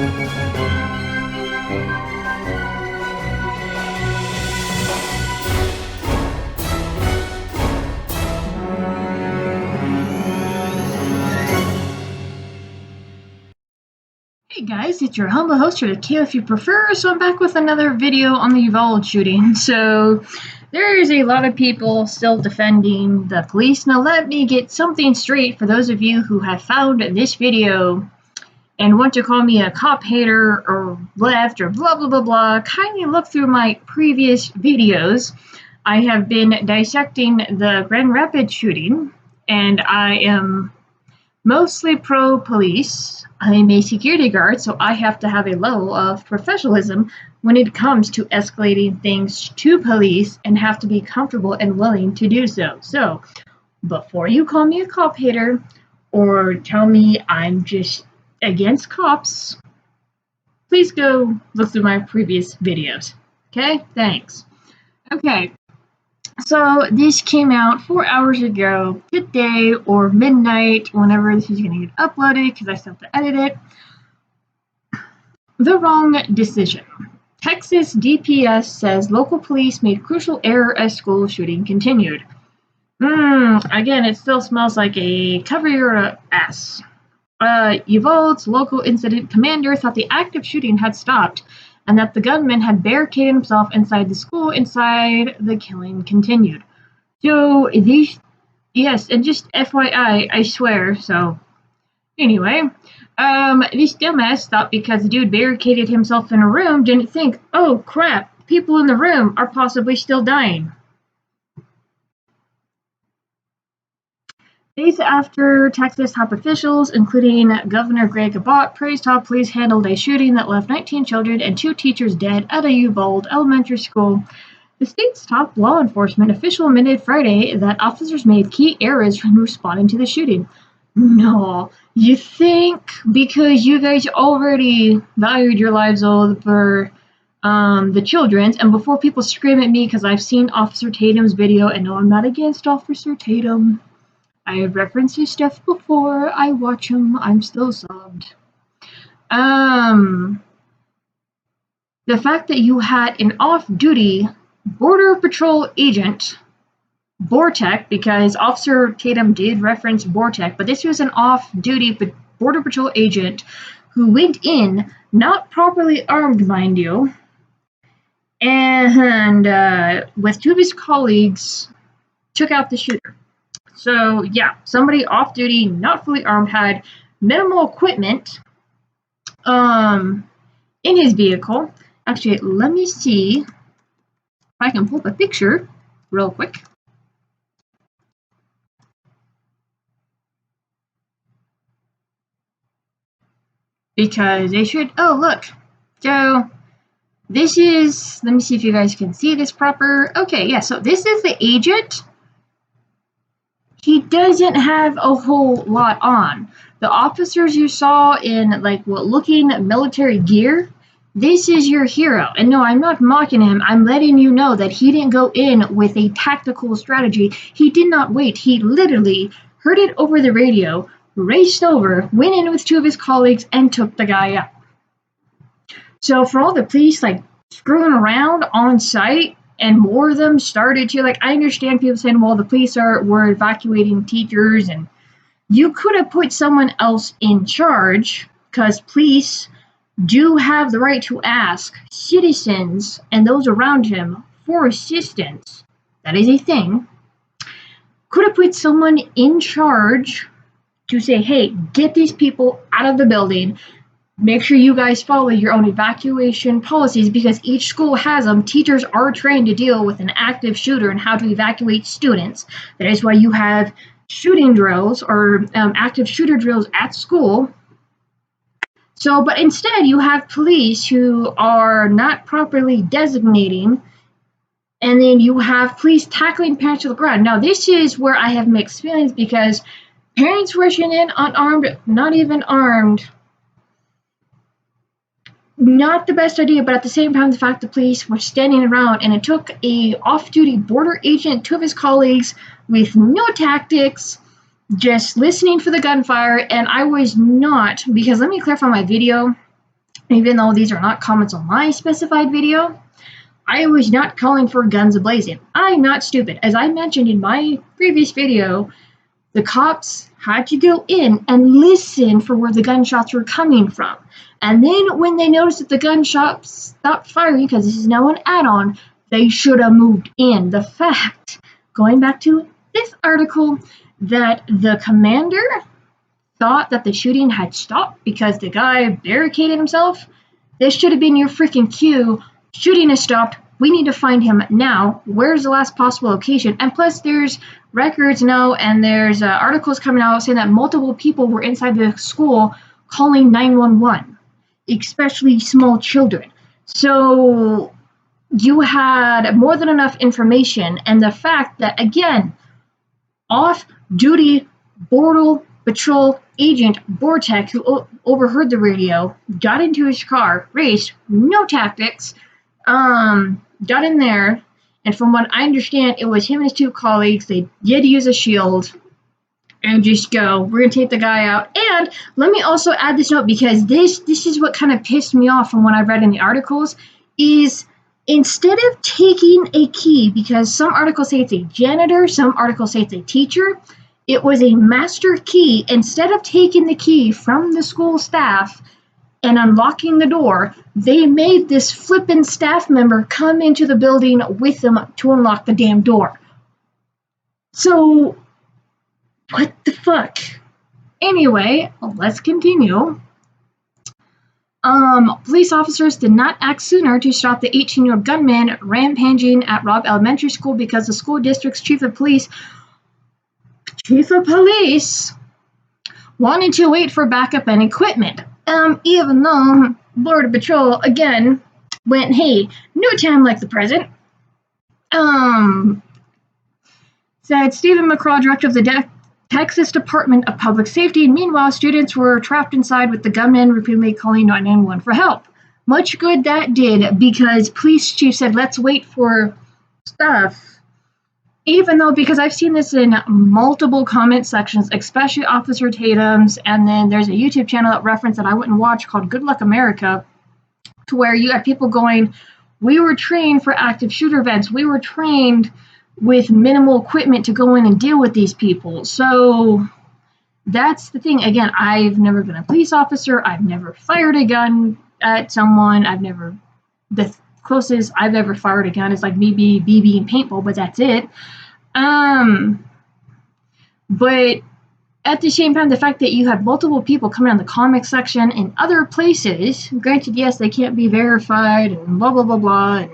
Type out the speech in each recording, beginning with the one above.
Hey guys, it's your humble host here to KO if you prefer. So I'm back with another video on the Uvalde shooting. So there's a lot of people still defending the police. Now let me get something straight for those of you who have found this video and want to call me a cop hater or left or blah blah blah blah. Kindly look through my previous videos. I have been dissecting the Grand Rapids shooting, and I am mostly pro-police. I'm a security guard, so I have to have a level of professionalism when it comes to escalating things to police and have to be comfortable and willing to do so. So, before you call me a cop hater or tell me I'm just against cops, please go look through my previous videos. Okay? Thanks. Okay. So this came out 4 hours ago today or midnight, whenever this is going to get uploaded, because I still have to edit it. The wrong decision. Texas DPS says local police made crucial error as school shooting continued. Again, it still smells like a cover your ass. Uvalde's local incident commander thought the active shooting had stopped and that the gunman had barricaded himself inside the school. Inside, the killing continued. So these, yes, and just FYI, I swear. So anyway, this dumbass thought because the dude barricaded himself in a room, didn't think, oh crap, people in the room are possibly still dying. Days after, Texas top officials, including Governor Greg Abbott, praised how police handled a shooting that left 19 children and 2 teachers dead at a Uvalde elementary school. The state's top law enforcement official admitted Friday that officers made key errors when responding to the shooting. No, you think because you guys already valued your lives over the children's, and before people scream at me because I've seen Officer Tatum's video, and no, I'm not against Officer Tatum. I have referenced his stuff before. I watch him. I'm still subbed. The fact that you had an off-duty Border Patrol agent, Bortec, because Officer Tatum did reference Bortec, but this was an off-duty Border Patrol agent who went in, not properly armed, mind you, and with 2 of his colleagues, took out the shooter. So, yeah, somebody off-duty, not fully armed, had minimal equipment in his vehicle. Actually, let me see if I can pull up a picture real quick. Because they should... Oh, look. So, this is... Let me see if you guys can see this proper. Okay, yeah, so this is the agent. He doesn't have a whole lot on. The officers you saw in, looking military gear, this is your hero. And no, I'm not mocking him. I'm letting you know that he didn't go in with a tactical strategy. He did not wait. He literally heard it over the radio, raced over, went in with 2 of his colleagues, and took the guy out. So for all the police, screwing around on site, and more of them started to, I understand people saying, well, the police were evacuating teachers, and you could have put someone else in charge, because police do have the right to ask citizens and those around him for assistance. That is a thing. Could have put someone in charge to say, hey, get these people out of the building. Make sure you guys follow your own evacuation policies, because each school has them. Teachers are trained to deal with an active shooter and how to evacuate students. That is why you have shooting drills or active shooter drills at school. So, but instead you have police who are not properly designating, and then you have police tackling parents to the ground. Now, this is where I have mixed feelings, because parents rushing in unarmed, not even armed, not the best idea, but at the same time, the fact the police were standing around, and it took a off-duty border agent, 2 of his colleagues, with no tactics, just listening for the gunfire, and I was not, because let me clarify my video. even though these are not comments on my specified video, I was not calling for guns ablazing. I'm not stupid. As I mentioned in my previous video, the cops had to go in and listen for where the gunshots were coming from. And then when they noticed that the gunshots stopped firing, because this is now an add-on, they should have moved in. The fact, going back to this article, that the commander thought that the shooting had stopped because the guy barricaded himself, this should have been your freaking cue. Shooting has stopped. We need to find him now. Where's the last possible location? And plus, there's records now, and there's articles coming out saying that multiple people were inside the school calling 911, especially small children. So you had more than enough information, and the fact that, again, off-duty Border Patrol agent Vortex, who overheard the radio, got into his car, raced, no tactics, got in there, and from what I understand, it was him and his two colleagues. They did use a shield and just go, we're going to take the guy out. And let me also add this note, because this is what kind of pissed me off from what I read in the articles, is instead of taking a key, because some articles say it's a janitor, some articles say it's a teacher, it was a master key. Instead of taking the key from the school staff and unlocking the door, they made this flippin' staff member come into the building with them to unlock the damn door. So, what the fuck? Anyway, let's continue. Police officers did not act sooner to stop the 18-year-old gunman rampaging at Robb Elementary School because the school district's chief of police wanted to wait for backup and equipment. Even though Border Patrol again went, hey, no time like the present. Said Stephen McCraw, director of the Texas Department of Public Safety. Meanwhile, students were trapped inside with the gunman repeatedly calling 911 for help. Much good that did, because police chief said, let's wait for stuff. Even though, because I've seen this in multiple comment sections, especially Officer Tatum's, and then there's a YouTube channel that referenced that I wouldn't watch called Good Luck America, to where you have people going, we were trained for active shooter events. We were trained with minimal equipment to go in and deal with these people. So that's the thing. Again, I've never been a police officer. I've never fired a gun at someone. The closest I've ever fired a gun is like maybe BB and paintball, but that's it. But at the same time, the fact that you have multiple people coming on the comic section and other places, granted, yes, they can't be verified and blah, blah, blah, blah,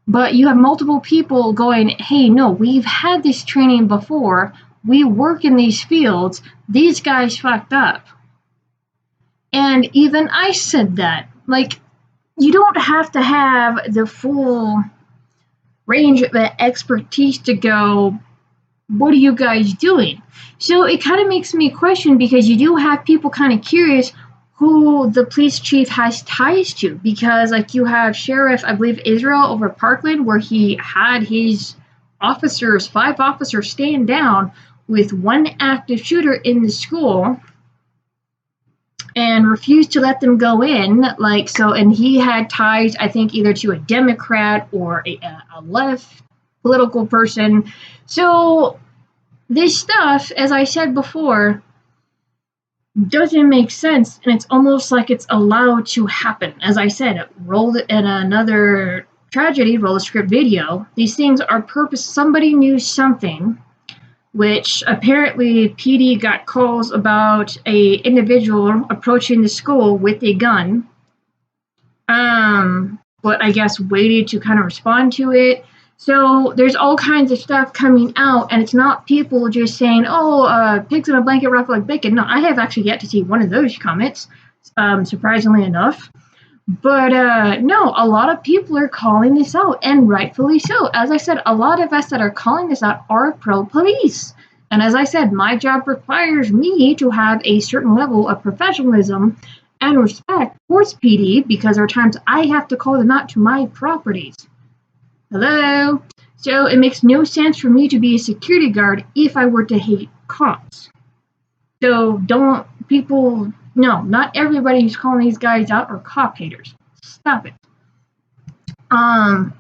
but you have multiple people going, hey, no, we've had this training before. We work in these fields. These guys fucked up. And even I said that. Like, you don't have to have the full range of expertise to go, what are you guys doing? So it kind of makes me question, because you do have people kind of curious who the police chief has ties to, because like you have Sheriff, I believe, Israel over Parkland, where he had his officers, 5 officers, stand down with one active shooter in the school and refused to let them go in, like, so, and he had ties, I think, either to a Democrat or a left political person. So this stuff, as I said before, doesn't make sense, and it's almost like it's allowed to happen. As I said, rolled in another tragedy, roll a script video. These things are purpose. Somebody knew something, which apparently PD got calls about a individual approaching the school with a gun, but I guess waited to kind of respond to it. So there's all kinds of stuff coming out, and it's not people just saying, oh, pigs in a blanket wrapped like bacon. No, I have actually yet to see one of those comments, surprisingly enough. But no, a lot of people are calling this out, and rightfully so. As I said, a lot of us that are calling this out are pro-police. And as I said, my job requires me to have a certain level of professionalism and respect towards PD, because there are times I have to call them out to my properties. Hello? So it makes no sense for me to be a security guard if I were to hate cops. So don't people No, not everybody who's calling these guys out are cop haters. Stop it. I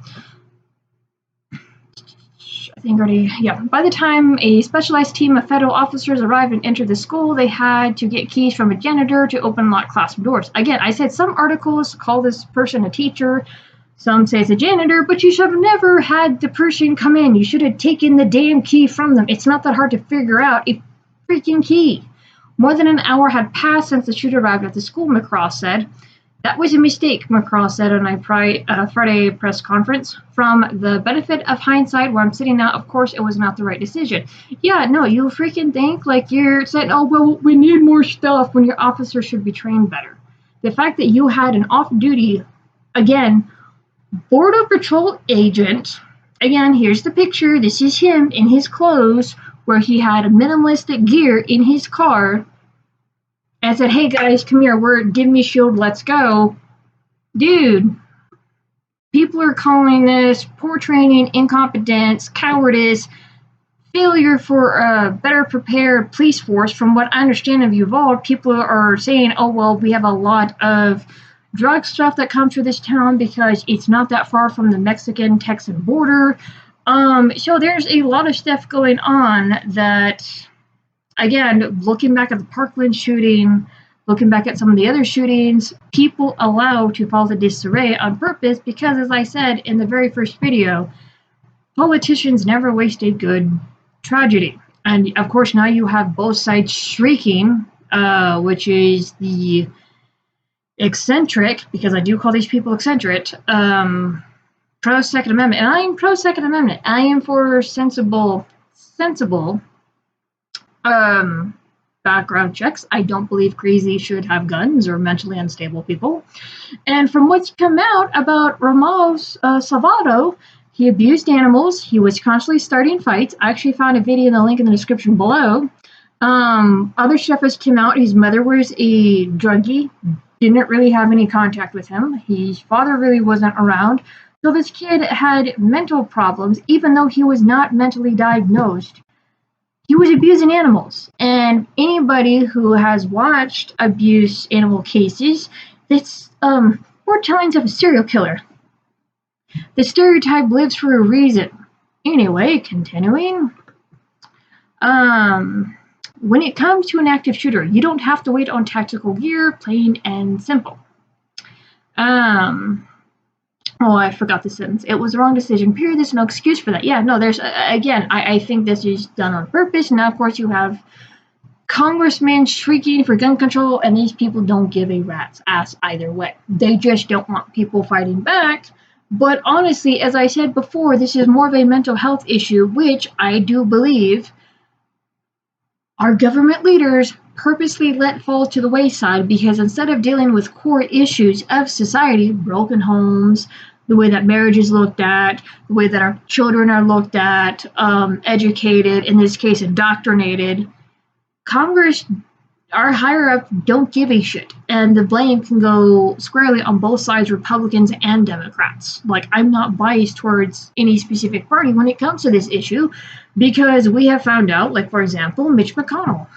think already, yeah. By the time a specialized team of federal officers arrived and entered the school, they had to get keys from a janitor to open and lock classroom doors. Again, I said some articles call this person a teacher, some say it's a janitor, but you should have never had the person come in. You should have taken the damn key from them. It's not that hard to figure out a freaking key. More than an hour had passed since the shooter arrived at the school, McCraw said. That was a mistake, McCraw said on a Friday press conference. From the benefit of hindsight, where I'm sitting now, of course, it was not the right decision. Yeah, no, you freaking think like you're saying, oh, well, we need more stuff when your officer should be trained better. The fact that you had an off-duty, again, Border Patrol agent, again, here's the picture. This is him in his clothes where he had minimalistic gear in his car and said, hey guys, come here, give me a shield, let's go. Dude, people are calling this poor training, incompetence, cowardice, failure for a better prepared police force. From what I understand of Uvalde, people are saying, oh, well, we have a lot of drug stuff that comes through this town because it's not that far from the Mexican-Texan border. So there's a lot of stuff going on that, again, looking back at the Parkland shooting, looking back at some of the other shootings, people allow to fall into disarray on purpose because, as I said in the very first video, politicians never waste a good tragedy. And, of course, now you have both sides shrieking, which is the eccentric, because I do call these people eccentric, pro-Second Amendment. And I am pro-Second Amendment. I am for sensible background checks. I don't believe crazy should have guns or mentally unstable people. And from what's come out about Ramos Salvado, he abused animals. He was constantly starting fights. I actually found a video in the link in the description below. Other stuff has come out. His mother was a druggie. Didn't really have any contact with him. His father really wasn't around. So this kid had mental problems, even though he was not mentally diagnosed. He was abusing animals. And anybody who has watched abuse animal cases, that's more tellings of a serial killer. The stereotype lives for a reason. Anyway, continuing. When it comes to an active shooter, you don't have to wait on tactical gear, plain and simple. Oh, I forgot the sentence. It was the wrong decision, period. There's no excuse for that. Yeah, no, there's, again, I think this is done on purpose. Now, of course, you have congressmen shrieking for gun control, and these people don't give a rat's ass either way. They just don't want people fighting back. But honestly, as I said before, this is more of a mental health issue, which I do believe our government leaders purposely let fall to the wayside, because instead of dealing with core issues of society, broken homes, the way that marriage is looked at, the way that our children are looked at, educated, in this case indoctrinated, Congress, our higher up, don't give a shit. And the blame can go squarely on both sides, Republicans and Democrats. Like, I'm not biased towards any specific party when it comes to this issue, because we have found out, like, for example, Mitch McConnell.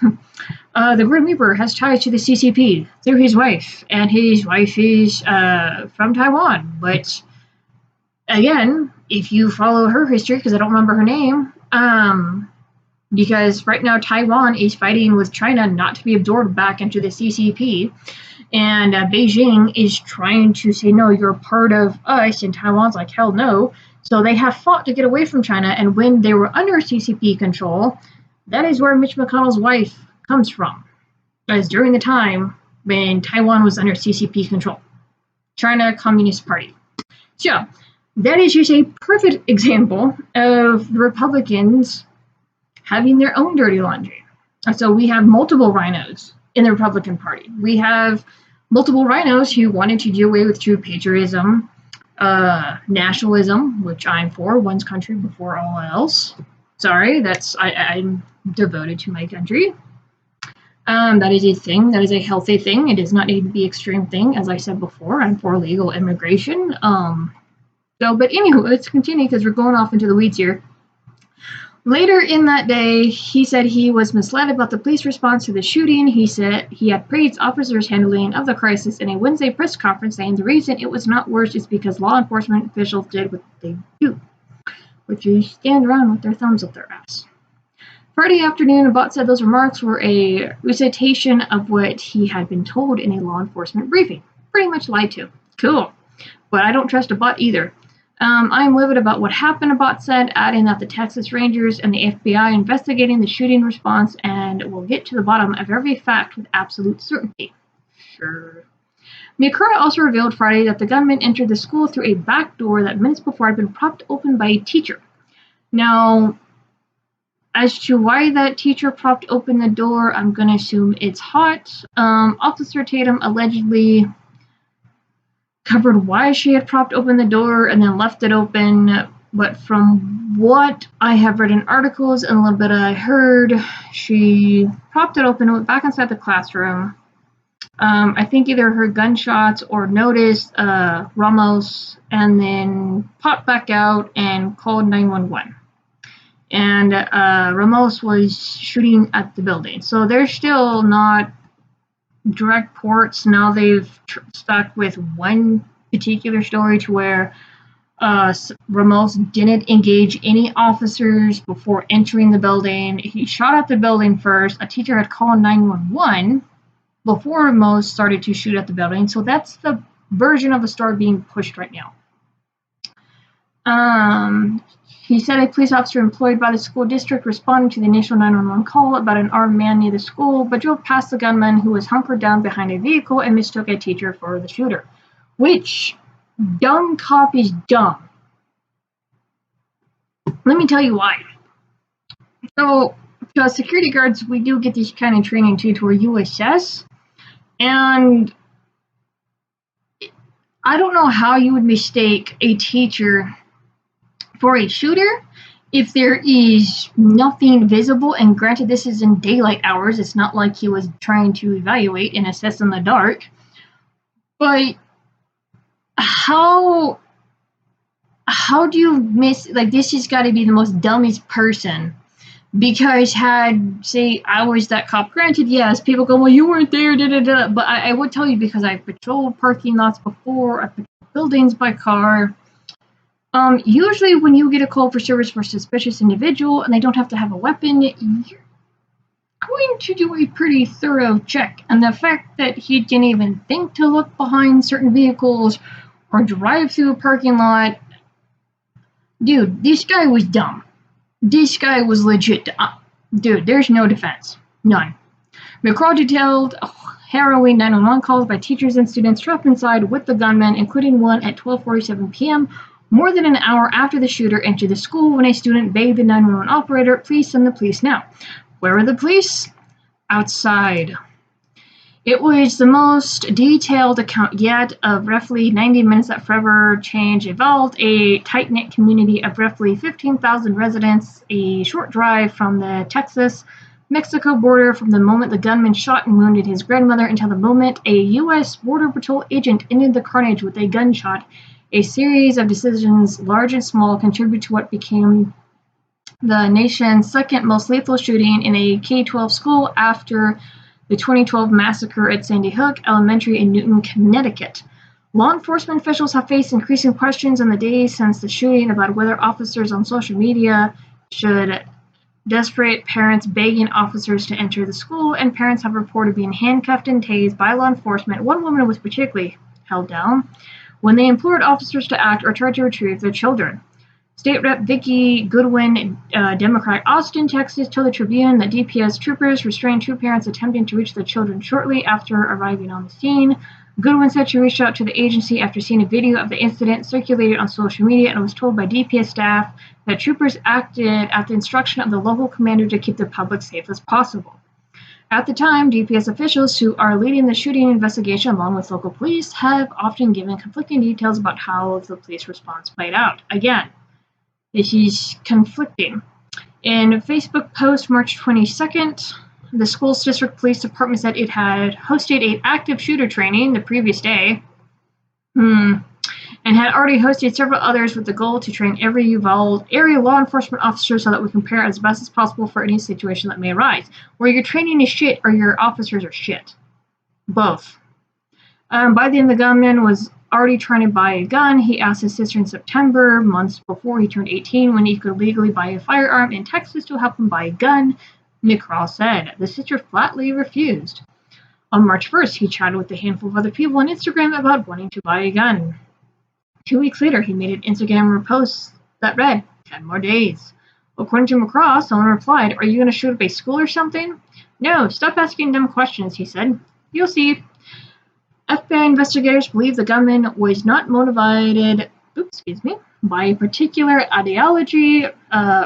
The Grim Reaper has ties to the CCP through his wife, and his wife is from Taiwan. But, again, if you follow her history, because I don't remember her name, because right now Taiwan is fighting with China not to be absorbed back into the CCP, and Beijing is trying to say, no, you're part of us, and Taiwan's like, hell no. So they have fought to get away from China, and when they were under CCP control, that is where Mitch McConnell's wife comes from. That is during the time when Taiwan was under CCP control. China Communist Party. So that is just a perfect example of the Republicans having their own dirty laundry. So we have multiple rhinos in the Republican Party. We have multiple rhinos who wanted to do away with true patriotism, nationalism, which I'm for, one's country before all else. Sorry, I'm devoted to my country. That is a thing. That is a healthy thing. It does not need to be an extreme thing. As I said before, I'm for legal immigration. But anyway, let's continue because we're going off into the weeds here. Later in that day, he said he was misled about the police response to the shooting. He said he had praised officers' handling of the crisis in a Wednesday press conference, saying the reason it was not worse is because law enforcement officials did what they do, which is stand around with their thumbs up their ass. Friday afternoon, Abbott said those remarks were a recitation of what he had been told in a law enforcement briefing. Pretty much lied to. Cool. But I don't trust Abbott either. I'm livid about what happened, Abbott said, adding that the Texas Rangers and the FBI are investigating the shooting response and will get to the bottom of every fact with absolute certainty. Sure. Mikura also revealed Friday that the gunman entered the school through a back door that minutes before had been propped open by a teacher. Now, as to why that teacher propped open the door, I'm going to assume it's hot. Officer Tatum allegedly covered why she had propped open the door and then left it open. But from what I have read in articles and a little bit I heard, she propped it open and went back inside the classroom. I think either heard gunshots or noticed Ramos and then popped back out and called 911. And Ramos was shooting at the building. So they're still not direct ports. Now they've stuck with one particular story to where Ramos didn't engage any officers before entering the building. He shot at the building first. A teacher had called 911 before Ramos started to shoot at the building. So that's the version of the story being pushed right now. He said a police officer employed by the school district responded to the initial 911 call about an armed man near the school, but drove past the gunman who was hunkered down behind a vehicle and mistook a teacher for the shooter. Which, dumb cop is dumb. Let me tell you why. So, as security guards, we do get this kind of training too, to where you assess, and I don't know how you would mistake a teacher for a shooter if there is nothing visible, and granted this is in daylight hours, it's not like he was trying to evaluate and assess in the dark, but how do you miss, like, this has got to be the most dumbest person, because had, say, I was that cop, granted, yes, people go, well, you weren't there, but I would tell you, because I've patrolled parking lots before, I've patrolled buildings by car. Usually when you get a call for service for a suspicious individual and they don't have to have a weapon, you're going to do a pretty thorough check. And the fact that he didn't even think to look behind certain vehicles or drive through a parking lot, dude, this guy was dumb. This guy was legit dumb. Dude, there's no defense. None. McCraw detailed harrowing 911 calls by teachers and students trapped inside with the gunman, including one at 12:47 p.m., more than an hour after the shooter entered the school, when a student begged the 911 operator, please send the police now. Where were the police? Outside. It was the most detailed account yet of roughly 90 minutes that forever changed Uvalde, a tight-knit community of roughly 15,000 residents, a short drive from the Texas-Mexico border, from the moment the gunman shot and wounded his grandmother until the moment a U.S. Border Patrol agent ended the carnage with a gunshot. A series of decisions, large and small, contributed to what became the nation's second most lethal shooting in a K-12 school after the 2012 massacre at Sandy Hook Elementary in Newton, Connecticut. Law enforcement officials have faced increasing questions in the days since the shooting about whether officers on social media should desperate parents begging officers to enter the school, and parents have reported being handcuffed and tased by law enforcement. One woman was particularly held down when they implored officers to act or tried to retrieve their children. State Rep. Vicki Goodwin, Democrat, Austin, Texas, told the Tribune that DPS troopers restrained two parents attempting to reach their children shortly after arriving on the scene. Goodwin said she reached out to the agency after seeing a video of the incident circulated on social media and was told by DPS staff that troopers acted at the instruction of the local commander to keep the public safe as possible. At the time, DPS officials who are leading the shooting investigation along with local police have often given conflicting details about how the police response played out. Again, this is conflicting. In a Facebook post March 22nd, the school's district police department said it had hosted an active shooter training the previous day. and had already hosted several others with the goal to train every Uvalde area law enforcement officer so that we can prepare as best as possible for any situation that may arise. Where your training is shit or your officers are shit. Both. By then, the gunman was already trying to buy a gun. He asked his sister in September, months before he turned 18, when he could legally buy a firearm in Texas to help him buy a gun. McCraw said. The sister flatly refused. On March 1st, he chatted with a handful of other people on Instagram about wanting to buy a gun. 2 weeks later, he made an Instagram post that read, 10 more days. According to McCraw, someone replied, "Are you going to shoot up a school or something?" "No, stop asking dumb questions," he said. "You'll see." FBI investigators believe the gunman was not motivated by a particular ideology.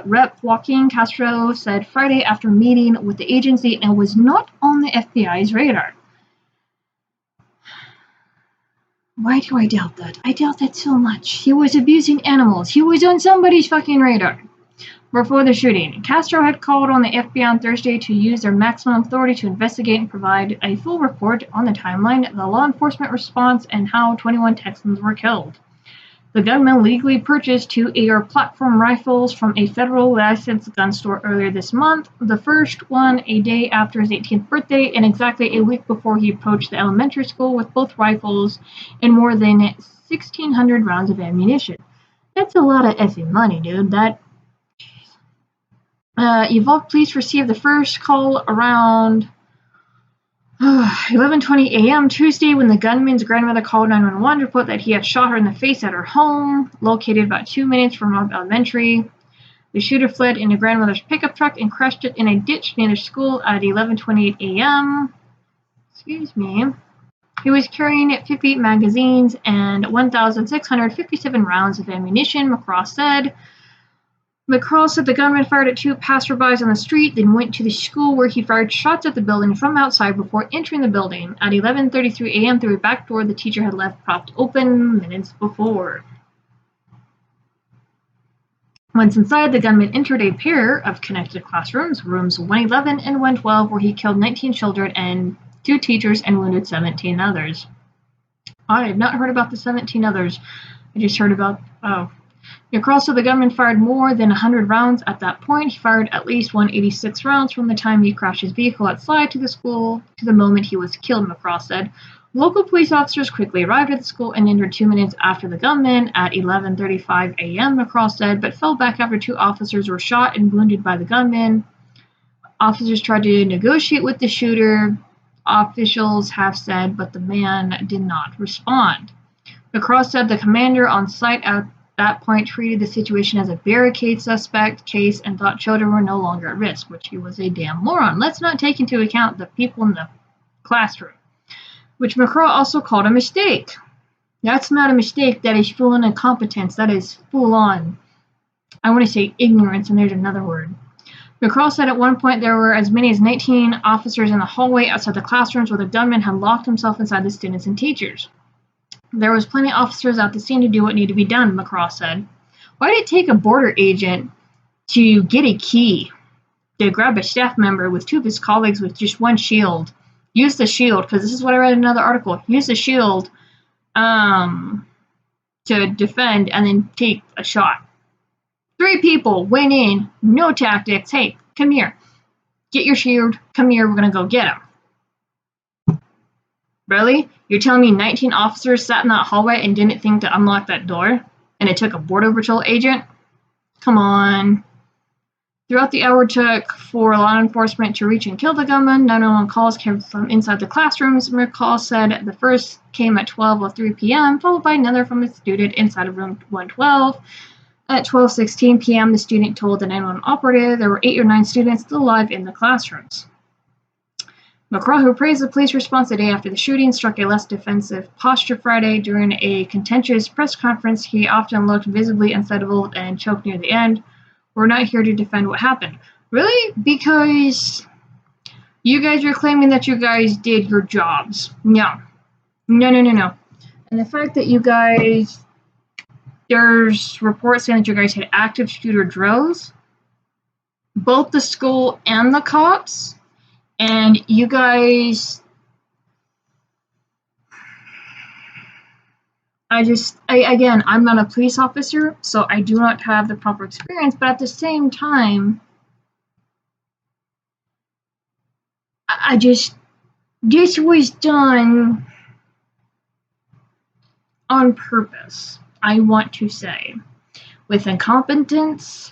Rep. Joaquin Castro said Friday after meeting with the agency and was not on the FBI's radar. Why do I doubt that? I doubt that so much. He was abusing animals. He was on somebody's fucking radar. Before the shooting, Castro had called on the FBI on Thursday to use their maximum authority to investigate and provide a full report on the timeline, the law enforcement response, and how 21 Texans were killed. The gunman legally purchased 2 AR platform rifles from a federal licensed gun store earlier this month, the first one a day after his 18th birthday and exactly a week before he approached the elementary school with both rifles and more than 1,600 rounds of ammunition. That's a lot of effing money, dude. Uvalde police received the first call around 11:20 a.m. Tuesday when the gunman's grandmother called 911 to report that he had shot her in the face at her home, located about 2 minutes from Robb Elementary. The shooter fled in the grandmother's pickup truck and crashed it in a ditch near the school at 11:28 a.m. He was carrying 50 magazines and 1,657 rounds of ammunition, McCraw said. McCraw said the gunman fired at 2 passerbys on the street, then went to the school where he fired shots at the building from outside before entering the building at 11:33 a.m. through a back door the teacher had left propped open minutes before. Once inside, the gunman entered a pair of connected classrooms, rooms 111 and 112, where he killed 19 children and 2 teachers and wounded 17 others. I have not heard about the 17 others. I just heard about, McCraw said the gunman fired more than 100 rounds at that point. He fired at least 186 rounds from the time he crashed his vehicle outside to the school to the moment he was killed, McCraw said. Local police officers quickly arrived at the school and entered 2 minutes after the gunman at 11:35 a.m., McCraw said, but fell back after 2 officers were shot and wounded by the gunman. Officers tried to negotiate with the shooter, officials have said, but the man did not respond. McCraw said the commander on site at that point treated the situation as a barricade suspect case and thought children were no longer at risk, which he was a damn moron. Let's not take into account the people in the classroom, which McCraw also called a mistake. That's not a mistake. That is full-on incompetence. That is full-on, I want to say ignorance, and there's another word. McCraw said at one point there were as many as 19 officers in the hallway outside the classrooms where the gunman had locked himself inside the students and teachers. There was plenty of officers at the scene to do what needed to be done, McCraw said. Why did it take a border agent to get a key to grab a staff member with 2 of his colleagues with just 1 shield? Use the shield, because this is what I read in another article. Use the shield to defend and then take a shot. 3 people went in, no tactics. Hey, come here. Get your shield. Come here, we're going to go get him. Really? You're telling me 19 officers sat in that hallway and didn't think to unlock that door? And it took a Border Patrol agent? Come on. Throughout the hour it took for law enforcement to reach and kill the gunman, 911 calls came from inside the classrooms. McCall said the first came at 12:03 p.m., followed by another from a student inside of room 112. At 12:16 p.m., the student told the 911 operator there were 8 or 9 students still alive in the classrooms. McCraw, who praised the police response the day after the shooting, struck a less defensive posture Friday during a contentious press conference. He often looked visibly unsettled and choked near the end. We're not here to defend what happened. Really? Because you guys are claiming that you guys did your jobs. No. And the fact that you guys, there's reports saying that you guys had active shooter drills, both the school and the cops, and you guys, again, I'm not a police officer, so I do not have the proper experience, but at the same time, this was done on purpose, I want to say, with incompetence,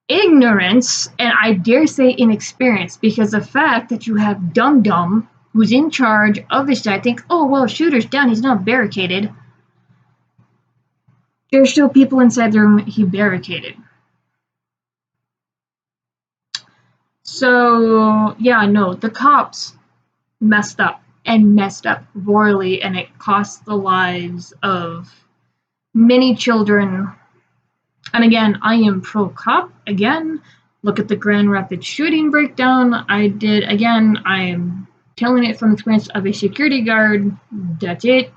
ignorance, and I dare say inexperience, because the fact that you have Dum Dum, who's in charge of this guy, think, oh, well, shooter's down, he's not barricaded. There's still people inside the room he barricaded. So, yeah, no, the cops messed up royally, and it cost the lives of many children. And again, I am pro cop. Again, look at the Grand Rapids shooting breakdown. I am telling it from the experience of a security guard. That's it.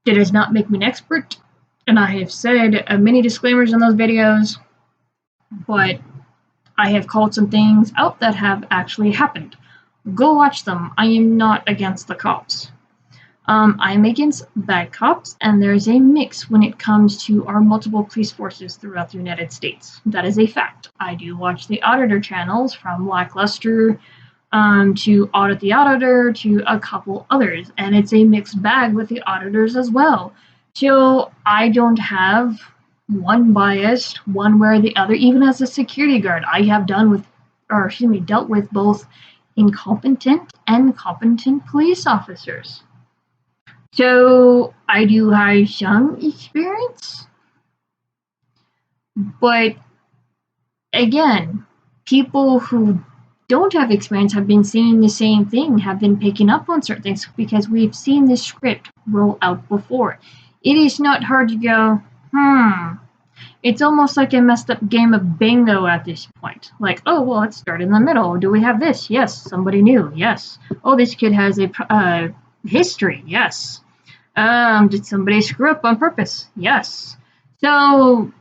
That does not make me an expert. And I have said many disclaimers in those videos, but I have called some things out that have actually happened. Go watch them. I am not against the cops. I'm against bad cops, and there's a mix when it comes to our multiple police forces throughout the United States. That is a fact. I do watch the auditor channels, from Lackluster to Audit the Auditor to a couple others, and it's a mixed bag with the auditors as well. So I don't have one biased one way or the other. Even as a security guard, I have dealt with both incompetent and competent police officers. So I do have some experience, but again, people who don't have experience have been seeing the same thing, have been picking up on certain things, because we've seen this script roll out before. It is not hard to go, It's almost like a messed up game of bingo at this point. Like, oh, well, let's start in the middle. Do we have this? Yes. Somebody new? Yes. Oh, this kid has a history? Yes. Did somebody screw up on purpose? Yes. So,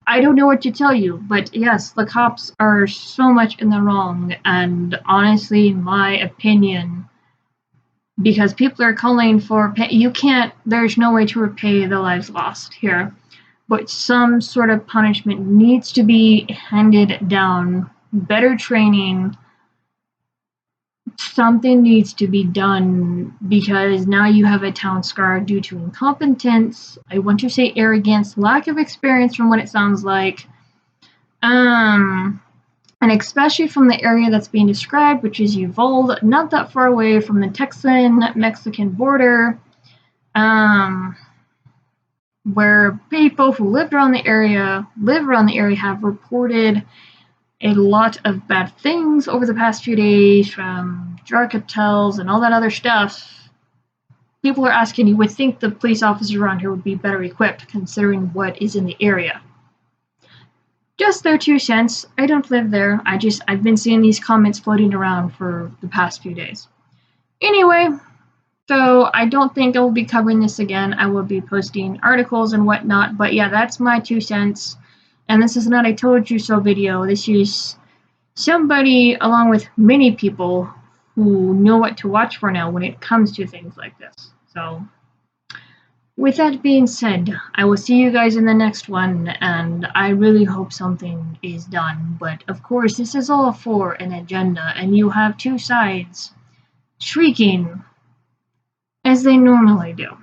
I don't know what to tell you, but yes, the cops are so much in the wrong, and honestly, in my opinion, because people are calling for there's no way to repay the lives lost here, but some sort of punishment needs to be handed down, better training, something needs to be done, because now you have a town scarred due to incompetence, I want to say arrogance, lack of experience from what it sounds like, and especially from the area that's being described, which is Uvalde, not that far away from the Texan-Mexican border, where people who live around the area have reported a lot of bad things over the past few days, from drug cartels and all that other stuff. People are asking, you would think the police officers around here would be better equipped, considering what is in the area. Just their 2 cents. I don't live there. I've been seeing these comments floating around for the past few days. Anyway, so I don't think I will be covering this again. I will be posting articles and whatnot, but yeah, that's my 2 cents. And this is not a told you so video. This is somebody, along with many people, who know what to watch for now when it comes to things like this. So, with that being said, I will see you guys in the next one, and I really hope something is done. But of course, this is all for an agenda, and you have 2 sides shrieking as they normally do.